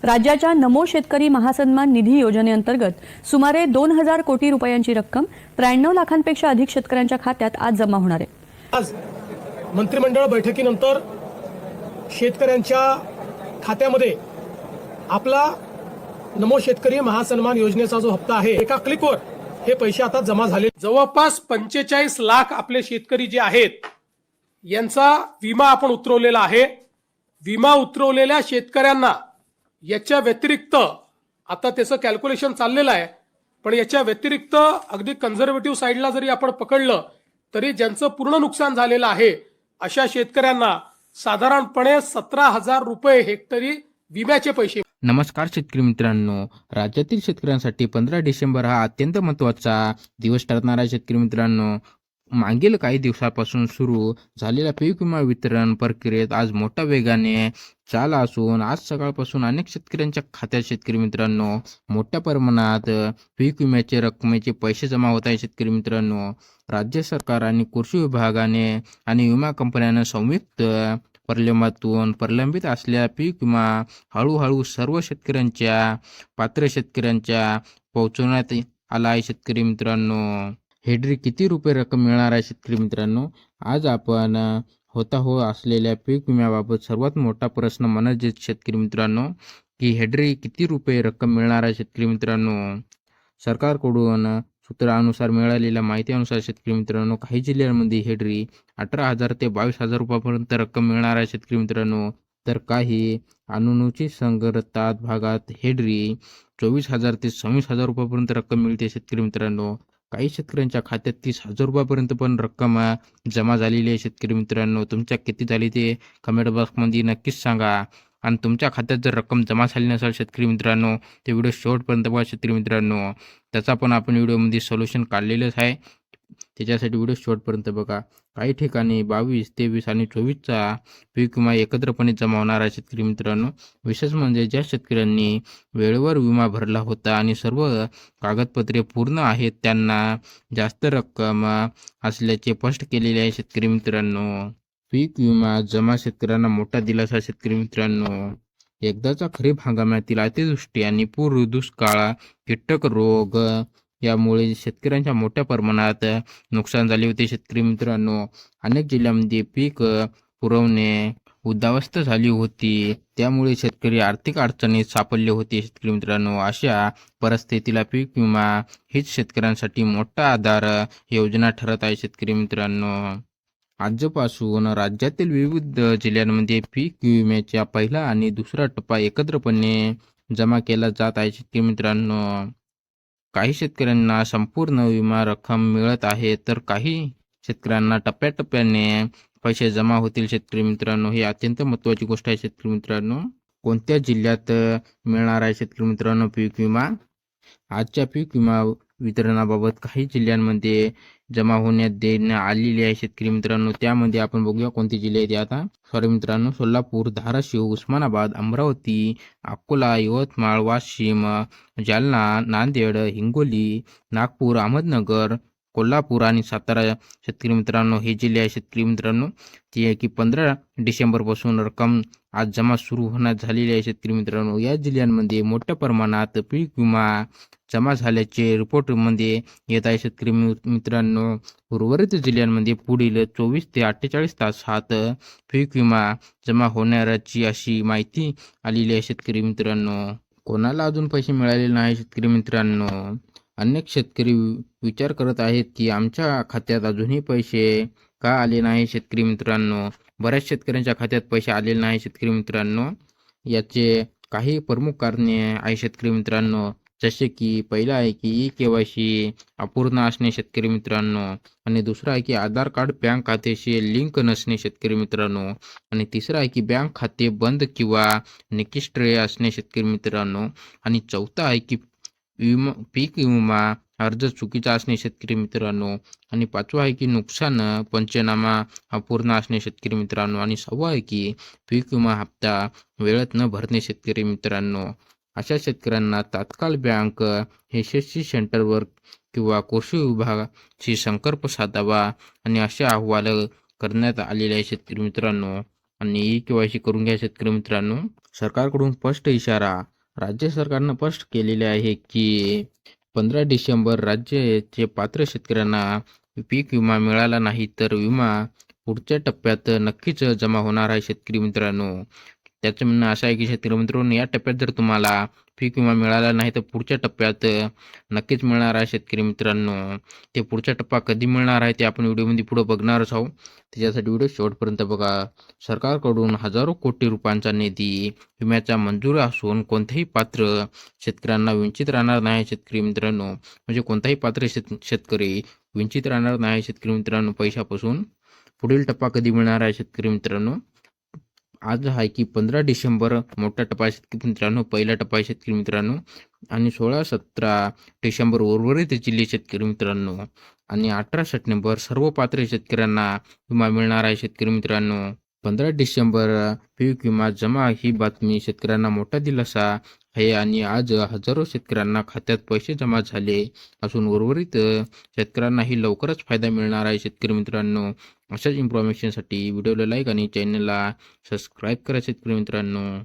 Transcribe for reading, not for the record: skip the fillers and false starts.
राज्याच्या नमो शेतकरी महासन्मान निधी योजनेअंतर्गत सुमारे 2000 कोटी रुपयांची रक्कम 93 लाखांपेक्षा अधिक शेतकऱ्यांच्या खात्यात आज जमा होणार आहे। आज मंत्रिमंडळ बैठकीनंतर शेतकऱ्यांच्या खात्यामध्ये आपला नमो शेतकरी महासन्मान योजनेचा जो हप्ता आहे, एका क्लिकवर हे पैसे आता जमा झाले। जवळपास 45 लाख आपले शेतकरी जे आहेत यांचा विमा आपण उतरवलेला आहे। विमा उतरवलेल्या शेतकऱ्यांना याच्या व्यतिरिक्त आता त्याचं कॅल्क्युलेशन चाललेलं आहे, पण याच्या व्यतिरिक्त अगदी कन्झर्वेटिव्ह साईडला जरी आपण पकडलं तरी ज्यांचं पूर्ण नुकसान झालेलं आहे अशा शेतकऱ्यांना साधारणपणे 17,000 रुपये हेक्टरी विम्याचे पैसे। नमस्कार शेतकरी मित्रांनो, राज्यातील शेतकऱ्यांसाठी 15 डिसेंबर हा अत्यंत महत्त्वाचा दिवस ठरणार आहे। शेतकरी मित्रांनो, मागील काही दिवसापासून सुरू झालेल्या पीक विमा वितरण प्रक्रियेत आज मोठ्या वेगाने चाल असून आज सकाळपासून अनेक शेतकऱ्यांच्या खात्यात शेतकरी मित्रांनो मोठ्या प्रमाणात पीक विम्याचे रकमेचे पैसे जमा होत आहे। शेतकरी मित्रांनो, राज्य सरकार आणि कृषी विभागाने आणि विमा कंपन्यांना संयुक्त प्रलंबातून प्रलंबित असलेला पीक विमा हळूहळू सर्व शेतकऱ्यांच्या पात्र शेतकऱ्यांच्या पोहोचवण्यात आला आहे। शेतकरी मित्रांनो, हेक्टरी किती रुपये रक्कम मिळणार आहे? शेतकरी मित्रांनो, आज आपण हो असलेल्या पीक विम्याबाबत सर्वात मोठा प्रश्न म्हणजे शेतकरी मित्रांनो की हेक्टरी किती रुपये रक्कम मिळणार आहे? शेतकरी मित्रांनो, सरकारकडून सूत्रानुसार मिळालेल्या माहितीनुसार शेतकरी मित्रांनो काही जिल्ह्यांमध्ये हेक्टरी 18,000 ते 22,000 रुपयापर्यंत रक्कम मिळणार आहे। शेतकरी मित्रांनो, तर काही अनुसूचित संघर्षात भागात हेक्टरी 24,000 ते 26,000 रुपयापर्यंत रक्कम मिळते। शेतकरी मित्रांनो, काही शेतकऱ्यांच्या खात्यात 30,000 रुपयापर्यंत पण रक्कम जमा झालेली आहे। शेतकरी मित्रांनो, तुमच्या किती झाली ते कमेंट बॉक्समध्ये नक्कीच सांगा। आणि तुमच्या खात्यात जर रक्कम जमा झाली नसेल शेतकरी मित्रांनो, ते व्हिडिओ शेवटपर्यंत बघा। शेतकरी मित्रांनो, त्याचा पण आपण व्हिडिओमध्ये सोल्युशन काढलेलंच आहे, त्याच्यासाठी व्हिडिओ शेवटपर्यंत बघा। काही ठिकाणी 22, 23 आणि 24चा पीक विमा एकत्रपणे जमा होणार आहे। शेतकरी मित्रांनो, विशेष म्हणजे ज्या शेतकऱ्यांनी वेळेवर विमा भरला होता आणि सर्व कागदपत्रे पूर्ण आहेत त्यांना जास्त रक्कम असल्याचे स्पष्ट केलेले आहे। शेतकरी मित्रांनो, पीक विमा जमा शेतकऱ्यांना मोठा दिलासा। शेतकरी मित्रांनो, एकदाचा खरीप हंगामातील अतिवृष्टी आणि पूर, दुष्काळ, कीटक रोग यामुळे शेतकऱ्यांच्या मोठ्या प्रमाणात नुकसान झाले होते। शेतकरी मित्रांनो, अनेक जिल्ह्यांमध्ये पीक पुरवणे उद्ध्वस्त झाली होती, त्यामुळे शेतकरी आर्थिक अडचणीत सापडले होते। शेतकरी मित्रांनो, अशा परिस्थितीला पीक विमा हीच शेतकऱ्यांसाठी मोठा आधार योजना ठरत आहे। शेतकरी मित्रांनो, आजपासून राज्यातील विविध जिल्ह्यांमध्ये पीक विम्याचा पहिला आणि दुसरा टप्पा एकत्रपणे जमा केला जात आहे। शेतकरी मित्रांनो, काही शेतकऱ्यांना संपूर्ण विमा रक्कम मिळत आहे तर काही शेतकऱ्यांना टप्प्याटप्प्याने पैसे जमा होतील। शेतकरी मित्रांनो, ही अत्यंत महत्त्वाची गोष्ट आहे। शेतकरी मित्रांनो, कोणत्या जिल्ह्यात मिळणार आहे शेतकरी मित्रांनो पीक विमा? आजच्या पीक विमा वितरणाबाबत काही जिल्ह्यांमध्ये जमा होण्यात देण्यात आलेली आहे। शेतकरी मित्रांनो, त्यामध्ये आपण बघूया कोणते जिल्हे आहेत आता। सॉरी मित्रांनो, सोलापूर, धाराशिव, उस्मानाबाद, अमरावती, अकोला, यवतमाळ, वाशिम, जालना, नांदेड, हिंगोली, नागपूर, अहमदनगर, कोल्हापूर आणि सातारा। शेतकरी मित्रांनो, हे जिल्हे आहे। शेतकरी मित्रांनो, ती आहे की 15 डिसेंबरपासून रक्कम आज जमा सुरू होण्यात झालेली आहे। शेतकरी मित्रांनो, या जिल्ह्यांमध्ये मोठ्या प्रमाणात पीक विमा जमा झाल्याचे रिपोर्टमध्ये येत आहे। शेतकरी मित्रांनो, उर्वरित जिल्ह्यांमध्ये पुढील 24 ते 48 तासात पीक विमा जमा होणारची अशी माहिती आलेली आहे। शेतकरी मित्रांनो, कोणाला अजून पैसे मिळालेले नाही? शेतकरी मित्रांनो, अनेक शेतकरी विचार करत आहेत की आमच्या खात्यात अजूनही पैसे का आले नाही? शेतकरी मित्रांनो, बऱ्याच शेतकऱ्यांच्या खात्यात पैसे आलेले नाही। शेतकरी मित्रांनो, याचे काही प्रमुख कारणे आहे। शेतकरी मित्रांनो, जसे की पहिलं आहे की KYC अपूर्ण असणे शेतकरी मित्रांनो, आणि दुसरं आहे की आधार कार्ड बँक खात्याशी लिंक नसणे शेतकरी मित्रांनो, आणि तिसरं आहे की बँक खाते बंद किंवा निष्क्रिय असणे शेतकरी मित्रांनो, आणि चौथं आहे की पीक विमा अर्ज चुकीचा असणे शेतकरी मित्रांनो, आणि पाचवा आहे की नुकसान पंचनामा अपूर्ण असणे शेतकरी मित्रांनो, आणि सहावा आहे की पीक विमा हप्ता वेळेत न भरणे शेतकरी मित्रांनो। अशा शेतकऱ्यांना तात्काळ बँक यशस्वी सेंटरवर किंवा कृषी विभागाशी संपर्क साधावा आणि असे अहवाल करण्यात आलेले आहे शेतकरी मित्रांनो। आणि KYC करून घ्या शेतकरी मित्रांनो। सरकारकडून स्पष्ट इशारा, राज्य सरकारनं स्पष्ट केलेले आहे की 15 डिसेंबर राज्याचे पात्र शेतकऱ्यांना पीक विमा मिळाला नाही तर विमा पुढच्या टप्प्यात नक्कीच जमा होणार आहे शेतकरी मित्रांनो. त्याचं म्हणणं असं आहे की शेतकरी मित्रांनो, या टप्प्यात जर तुम्हाला पीक विमा मिळाला नाही तर पुढच्या टप्प्यात नक्कीच मिळणार आहे शेतकरी मित्रांनो. ते पुढचा टप्पा कधी मिळणार आहे ते आपण व्हिडिओमध्ये पुढे बघणारच आहोत. त्याच्यासाठी व्हिडिओ शेवटपर्यंत बघा. सरकारकडून हजारो कोटी रुपयांचा निधी विम्याचा मंजूर असून कोणत्याही पात्र शेतकऱ्यांना वंचित राहणार नाही शेतकरी मित्रांनो. म्हणजे कोणताही पात्र शेतकरी वंचित राहणार नाही शेतकरी मित्रांनो पैशापासून. पुढील टप्पा कधी मिळणार आहे शेतकरी मित्रांनो? आज आहे की 15 डिसेंबर मोठा टप्पा आहे शेतकरी मित्रांनो, पहिला टप्पा आहे शेतकरी मित्रांनो. आणि 16-17 डिसेंबर उर्वरित जिल्हे शेतकरी मित्रांनो. आणि 18 सप्टेंबर सर्व पात्र शेतकऱ्यांना विमा मिळणार आहे शेतकरी मित्रांनो. 15 डिसेंबर पीक विमा जमा ही बातमी शेतकऱ्यांना मोठा दिलासा आहे. आणि आज हजारो शेतकऱ्यांना खात्यात पैसे जमा झाले असून उर्वरित शेतकऱ्यांनाही लवकरच फायदा मिळणार आहे शेतकरी मित्रांनो. अशाच इन्फॉर्मेशनसाठी व्हिडिओला लाईक आणि चॅनलला सबस्क्राईब करा शेतकरी मित्रांनो.